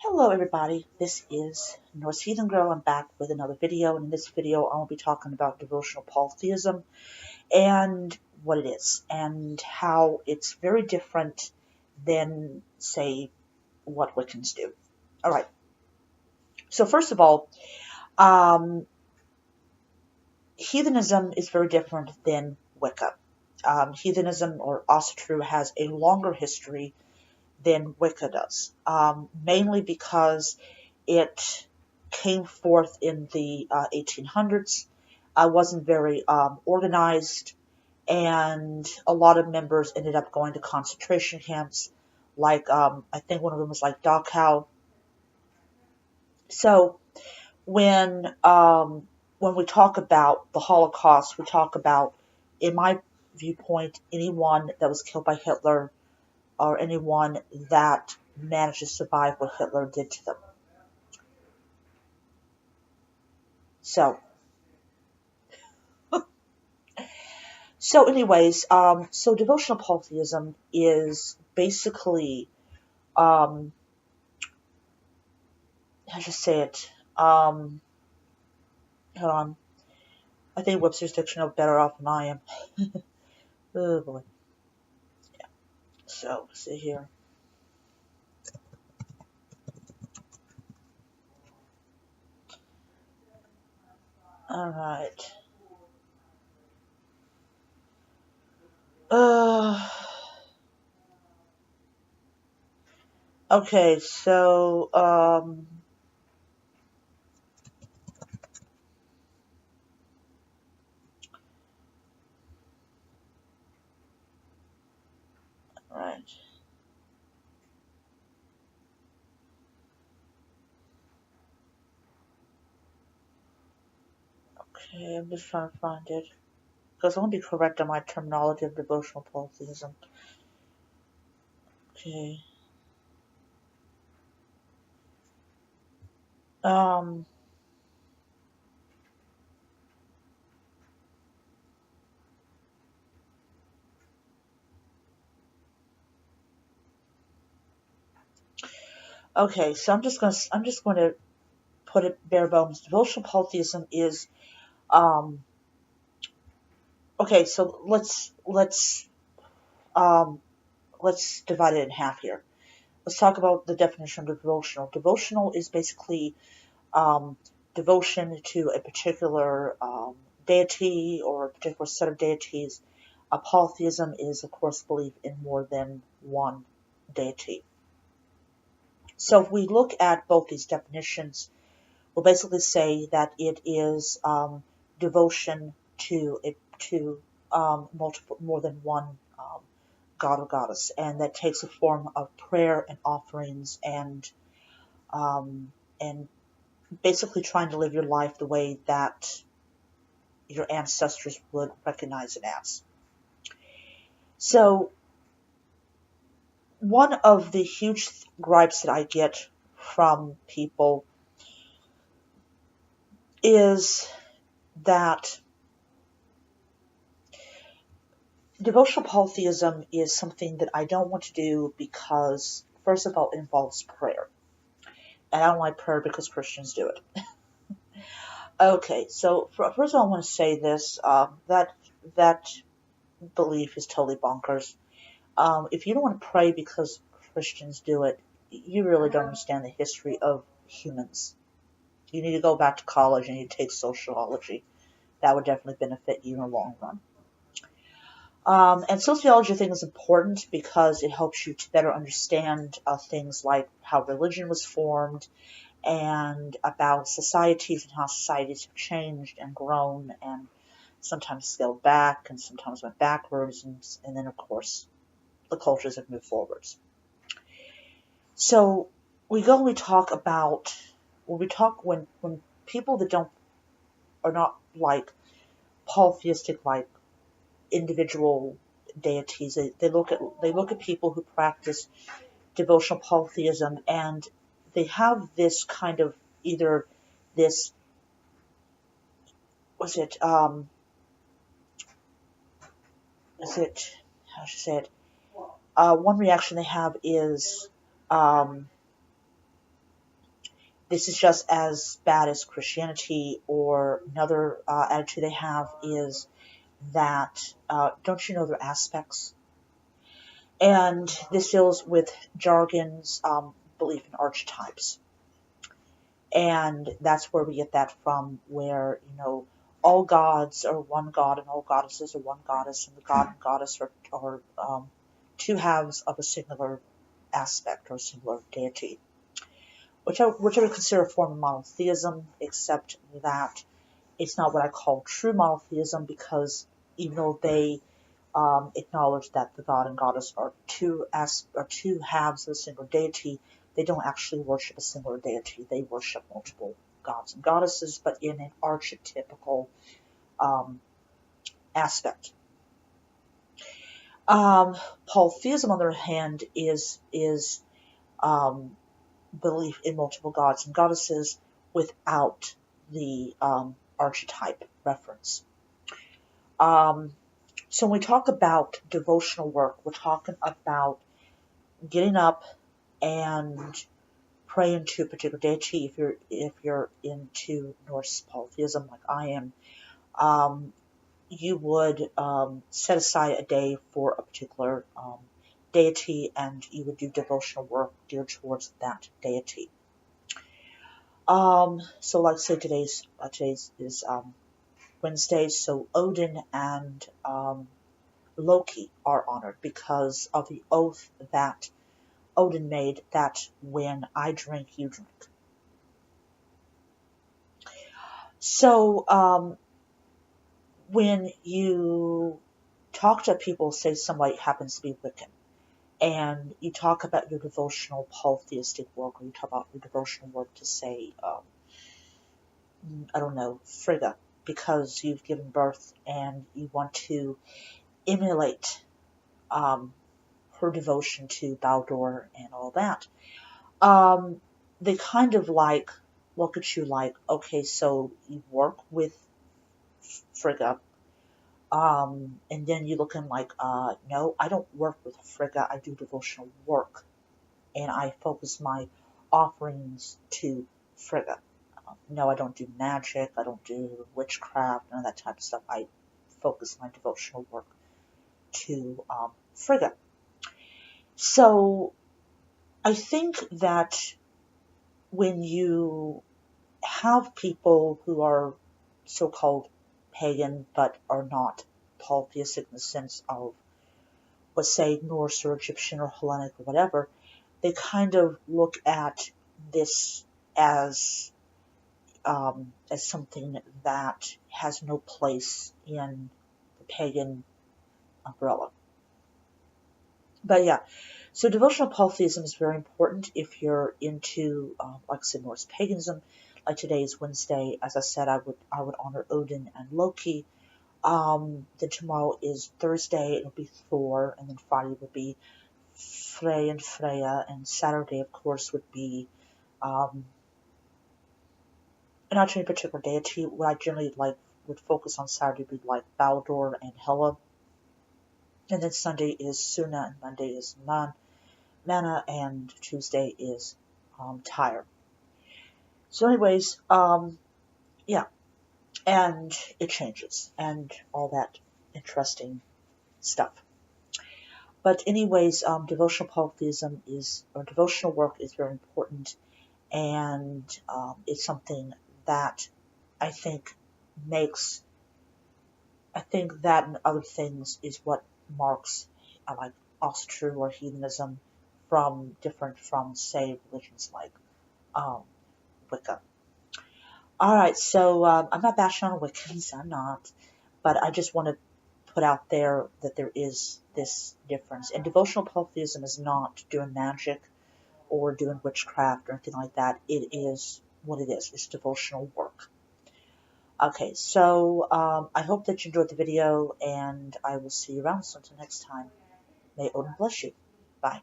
Hello everybody, this is Norse Heathen Girl. I'm back with another video, and in this video I will be talking about devotional polytheism and what it is, and how it's very different than, say, what Wiccans do. Alright, so first of all, um, heathenism is very different than Wicca. Heathenism, or Asatru, has a longer history than Wicca does, mainly because it came forth in the 1800s, wasn't very organized, and a lot of members ended up going to concentration camps, like I think one of them was like Dachau. So when we talk about the Holocaust, we talk about, in my viewpoint, anyone that was killed by Hitler or anyone that managed to survive what Hitler did to them. So, so devotional polytheism is basically, how to say it? Hold on. I think Webster's Dictionary is better off than I am. Oh boy. Yeah. So, let's see here. Alright. Okay, so, alright. Okay, I'm just trying to find it, because I want to be correct on my terminology of devotional polytheism. Okay. Um, okay, so I'm just going to put it bare bones. Devotional polytheism is, um, okay, so um, let's divide it in half here. Let's talk about the definition of devotional. Devotional is basically, um, devotion to a particular deity or a particular set of deities. Polytheism is, of course, belief in more than one deity. So if we look at both these definitions, we'll basically say that it is devotion to multiple, more than one god or goddess, and that takes a form of prayer and offerings, um, and basically trying to live your life the way that your ancestors would recognize it as. So one of the huge gripes that I get from people is that devotional polytheism is something that I don't want to do because, first of all, it involves prayer. And I don't like prayer because Christians do it. Okay, so first of all, I want to say this, that belief is totally bonkers. If you don't want to pray because Christians do it, you really don't understand the history of humans. You need to go back to college and you take sociology. That would definitely benefit you in the long run. And sociology, I think, is important because it helps you to better understand things like how religion was formed and about societies and how societies have changed and grown and sometimes scaled back and sometimes went backwards, and then, of course, the cultures have moved forwards. So we talk about, when people that are not like polytheistic, like individual deities. They look at people who practice devotional polytheism, and they have this kind of, either this, was it is it how should I say it? One reaction they have is, This is just as bad as Christianity, or another attitude they have is that, don't you know their aspects? And this deals with jargon's belief in archetypes. And that's where we get that from, where, all gods are one god and all goddesses are one goddess, and the god and goddess are two halves of a singular aspect or a singular deity, which I would consider a form of monotheism, except that it's not what I call true monotheism, because even though they acknowledge that the god and goddess are two halves of a single deity, they don't actually worship a singular deity. They worship multiple gods and goddesses, but in an archetypical aspect. Polytheism, on the other hand, is belief in multiple gods and goddesses without the archetype reference. So when we talk about devotional work, we're talking about getting up and praying to a particular deity. If you're into Norse polytheism like I am, you would set aside a day for a particular deity, and you would do devotional work geared towards that deity. So like say today's is Wednesday, so Odin and Loki are honored because of the oath that Odin made, that when I drink, you drink. So when you talk to people, say somebody happens to be Wiccan, and you talk about your devotional polytheistic work, or you talk about your devotional work to, say, I don't know, Frigga, because you've given birth and you want to emulate her devotion to Baldur and all that. They kind of look at you like, okay, so you work with Frigga, and then you looking like, no, I don't work with Frigga, I do devotional work, and I focus my offerings to Frigga. No, I don't do magic, I don't do witchcraft, none of that type of stuff. I focus my devotional work to Frigga. So I think that when you have people who are so-called pagan but are not polytheistic in the sense of, let's say, Norse or Egyptian or Hellenic or whatever, they kind of look at this as something that has no place in the pagan umbrella. But yeah, so devotional polytheism is very important if you're into, like I said, Norse paganism. Like today is Wednesday, as I said, I would honor Odin and Loki. Then tomorrow is Thursday, it'll be Thor, and then Friday would be Frey and Freya, and Saturday, of course, would be not to any particular deity. What I generally would focus on Saturday would be like Baldur and Hela. And then Sunday is Suna, and Monday is Mana, and Tuesday is Tyre. So anyways, yeah, and it changes, and all that interesting stuff. But anyways, devotional polytheism or devotional work is very important, and it's something that I think that and other things is what marks Austro or heathenism different from, say, religions like Wicca. Alright, so I'm not bashing on Wiccans, I'm not, but I just want to put out there that there is this difference. And devotional polytheism is not doing magic or doing witchcraft or anything like that. It is what it is. It's devotional work. Okay, so I hope that you enjoyed the video, and I will see you around. So until next time, may Odin bless you. Bye.